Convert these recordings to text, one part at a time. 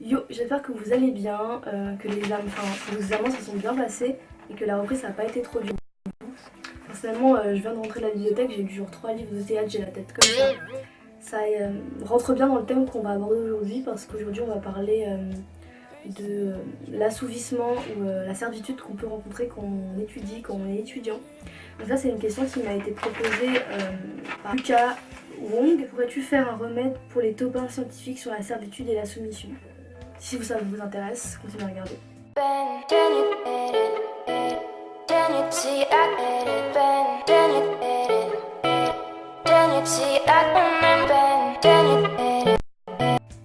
Yo, j'espère que vous allez bien, que vos examens se sont bien passés et que la reprise ça n'a pas été trop dur. Personnellement, je viens de rentrer de la bibliothèque, j'ai lu genre 3 livres de théâtre, j'ai la tête comme ça. Ça rentre bien dans le thème qu'on va aborder aujourd'hui parce qu'aujourd'hui on va parler de l'assouvissement ou la servitude qu'on peut rencontrer quand on étudie, quand on est étudiant. Donc là c'est une question qui m'a été proposée par Lucas Wong. Pourrais-tu faire un remède pour les topins scientifiques sur la servitude et la soumission? Si ça vous intéresse, continuez à regarder.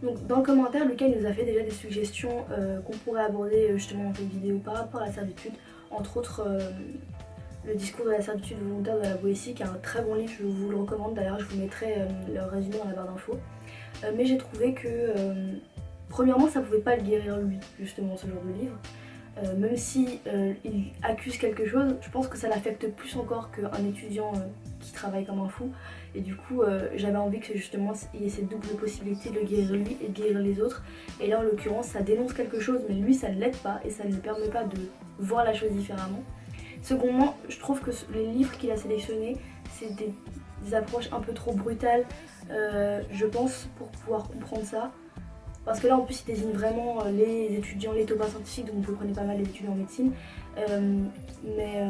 Donc dans le commentaire, Lucas nous a fait déjà des suggestions qu'on pourrait aborder justement dans cette vidéo par rapport à la servitude. Entre autres, le discours de la servitude volontaire de la Boétie, qui est un très bon livre, je vous le recommande. D'ailleurs, je vous mettrai le résumé dans la barre d'infos. Mais j'ai trouvé que, premièrement, ça pouvait pas le guérir lui, justement, ce genre de livre. Même si il accuse quelque chose, je pense que ça l'affecte plus encore qu'un étudiant qui travaille comme un fou. Et du coup, j'avais envie que justement il y ait cette double possibilité de le guérir lui et de guérir les autres. Et là, en l'occurrence, ça dénonce quelque chose, mais lui, ça ne l'aide pas et ça ne lui permet pas de voir la chose différemment. Secondement, je trouve que les livres qu'il a sélectionnés, c'est des approches un peu trop brutales, je pense, pour pouvoir comprendre ça. Parce que là en plus il désigne vraiment les étudiants, les topins scientifiques, donc vous prenez pas mal les étudiants en médecine. Mais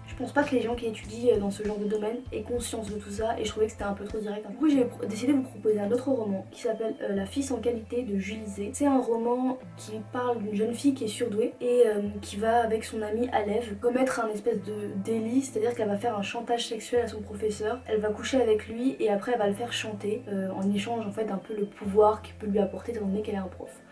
je pense pas que les gens qui étudient dans ce genre de domaine aient conscience de tout ça et je trouvais que c'était un peu trop direct. Du coup j'ai décidé de vous proposer un autre roman qui s'appelle La fille sans qualité de Jules Zé. C'est un roman qui parle d'une jeune fille qui est surdouée et qui va avec son amie Alève commettre un espèce de délit, c'est-à-dire qu'elle va faire un chantage sexuel à son professeur, elle va coucher avec lui et après elle va le faire chanter en échange en fait d'un peu le pouvoir qu'il peut lui apporter étant donné qu'elle est un prof.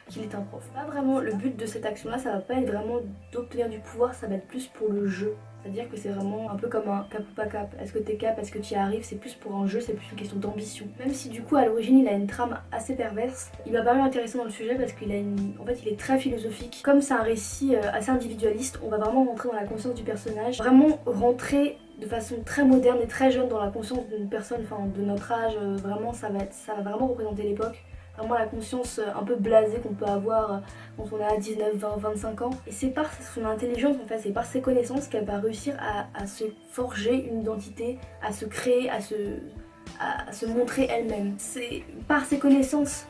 Qu'il est un prof. Pas vraiment le but de cette action là, ça va pas être vraiment d'obtenir du pouvoir, ça va être plus pour le jeu. C'est-à-dire que c'est vraiment un peu comme un cap ou pas cap. Est-ce que t'es cap, est-ce que tu y arrives? C'est plus pour un jeu, c'est plus une question d'ambition. Même si du coup à l'origine il a une trame assez perverse, il m'a paru intéressant dans le sujet parce qu'il a en fait il est très philosophique. Comme c'est un récit assez individualiste, on va vraiment rentrer dans la conscience du personnage, vraiment rentrer de façon très moderne et très jeune dans la conscience d'une personne, enfin de notre âge. Vraiment ça va vraiment représenter l'époque. Vraiment la conscience un peu blasée qu'on peut avoir quand on a 19, 20, 25 ans. Et c'est par son intelligence en fait, c'est par ses connaissances qu'elle va réussir à se forger une identité, à se créer, à se montrer elle-même. C'est par ses connaissances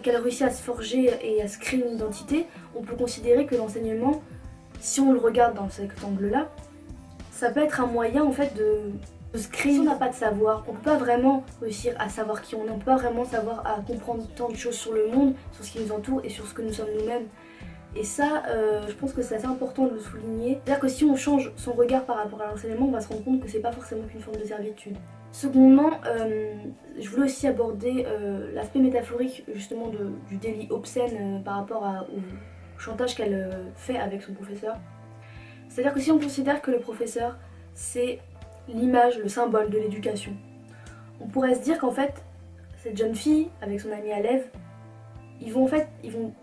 qu'elle réussit à se forger et à se créer une identité. On peut considérer que l'enseignement, si on le regarde dans cet angle-là, ça peut être un moyen en fait de se créer. Si on n'a pas de savoir, on ne peut pas vraiment réussir à savoir qui on est, on ne peut pas vraiment savoir à comprendre tant de choses sur le monde, sur ce qui nous entoure et sur ce que nous sommes nous-mêmes. Et ça, je pense que c'est assez important de le souligner. C'est-à-dire que si on change son regard par rapport à l'enseignement, on va se rendre compte que c'est pas forcément qu'une forme de servitude. Secondement, je voulais aussi aborder l'aspect métaphorique justement du délit obscène par rapport au chantage qu'elle fait avec son professeur. C'est-à-dire que si on considère que le professeur, c'est l'image, le symbole de l'éducation, on pourrait se dire qu'en fait, cette jeune fille, avec son amie Alève, ils vont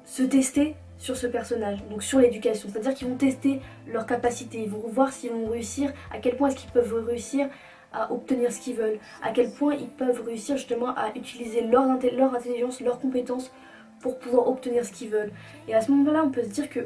se tester sur ce personnage, donc sur l'éducation. C'est-à-dire qu'ils vont tester leurs capacités, ils vont voir s'ils vont réussir, à quel point est-ce qu'ils peuvent réussir à obtenir ce qu'ils veulent, à quel point ils peuvent réussir justement à utiliser leur intelligence, leurs compétences pour pouvoir obtenir ce qu'ils veulent. Et à ce moment-là, on peut se dire que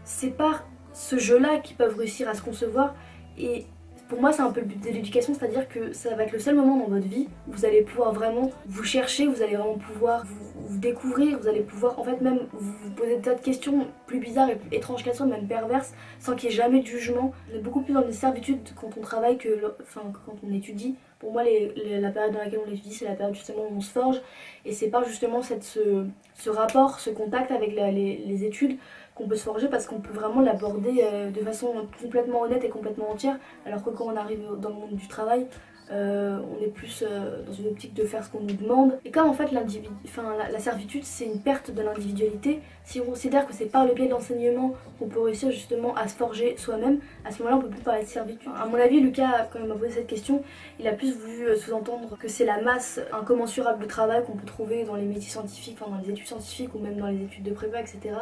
c'est par ce jeu-là qu'ils peuvent réussir à se concevoir. Et pour moi c'est un peu le but de l'éducation, c'est-à-dire que ça va être le seul moment dans votre vie où vous allez pouvoir vraiment vous chercher, vous allez vraiment pouvoir vous découvrir, vous allez pouvoir en fait même vous poser des tas de questions plus bizarres et plus étranges qu'elles soient, même perverses, sans qu'il y ait jamais de jugement. On est beaucoup plus dans des servitudes quand on travaille quand on étudie. Pour moi la période dans laquelle on étudie, c'est la période justement où on se forge, et c'est pas justement ce rapport, ce contact avec les études qu'on peut se forger, parce qu'on peut vraiment l'aborder de façon complètement honnête et complètement entière, alors que quand on arrive dans le monde du travail, on est plus dans une optique de faire ce qu'on nous demande. Et comme en fait la servitude c'est une perte de l'individualité, si on considère que c'est par le biais de l'enseignement qu'on peut réussir justement à se forger soi-même, à ce moment-là on peut plus parler de servitude. À mon avis, Lucas, quand il m'a posé cette question, il a plus voulu sous-entendre que c'est la masse incommensurable de travail qu'on peut trouver dans les métiers scientifiques, enfin dans les études scientifiques ou même dans les études de prépa, etc.,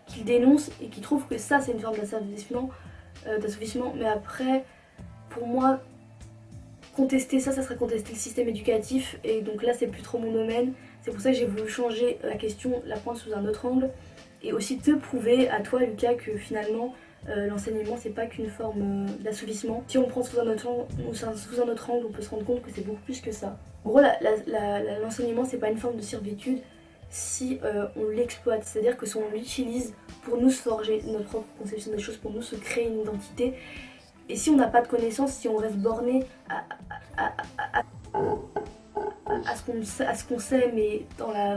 qu'il dénonce et qui trouve que ça c'est une forme d'assouvissement. Mais après, pour moi, contester ça, ça serait contester le système éducatif, et donc là c'est plus trop mon domaine. C'est pour ça que j'ai voulu changer la question, la prendre sous un autre angle et aussi te prouver à toi Lucas que finalement l'enseignement c'est pas qu'une forme d'assouvissement. Si on prend sous un autre angle, on peut se rendre compte que c'est beaucoup plus que ça. En gros l'enseignement c'est pas une forme de servitude si on l'exploite, c'est-à-dire que si on l'utilise pour nous se forger notre propre conception des choses, pour nous se créer une identité. Et si on n'a pas de connaissances, si on reste borné à ce qu'on sait, mais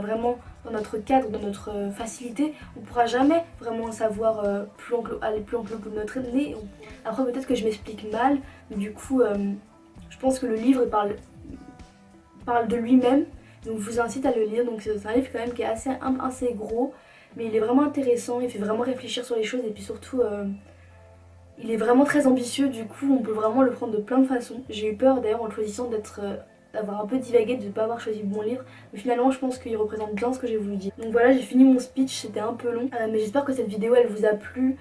vraiment dans notre cadre, dans notre facilité, on ne pourra jamais vraiment savoir aller plus amplement que notre nez. Après peut-être que je m'explique mal, mais du coup je pense que le livre parle de lui-même, donc je vous incite à le lire. Donc c'est un livre quand même qui est assez gros, mais il est vraiment intéressant, il fait vraiment réfléchir sur les choses et puis surtout il est vraiment très ambitieux, du coup on peut vraiment le prendre de plein de façons. J'ai eu peur d'ailleurs en le choisissant d'avoir un peu divagué, de ne pas avoir choisi le bon livre, mais finalement je pense qu'il représente bien ce que j'ai voulu dire. Donc voilà, j'ai fini mon speech, c'était un peu long, mais j'espère que cette vidéo elle vous a plu.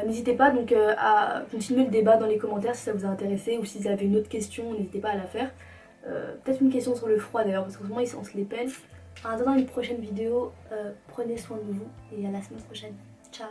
N'hésitez pas donc à continuer le débat dans les commentaires si ça vous a intéressé, ou si vous avez une autre question, n'hésitez pas à la faire. Peut-être une question sur le froid d'ailleurs, parce qu'en ce moment on se les pèle. En attendant une prochaine vidéo, prenez soin de vous et à la semaine prochaine. Ciao.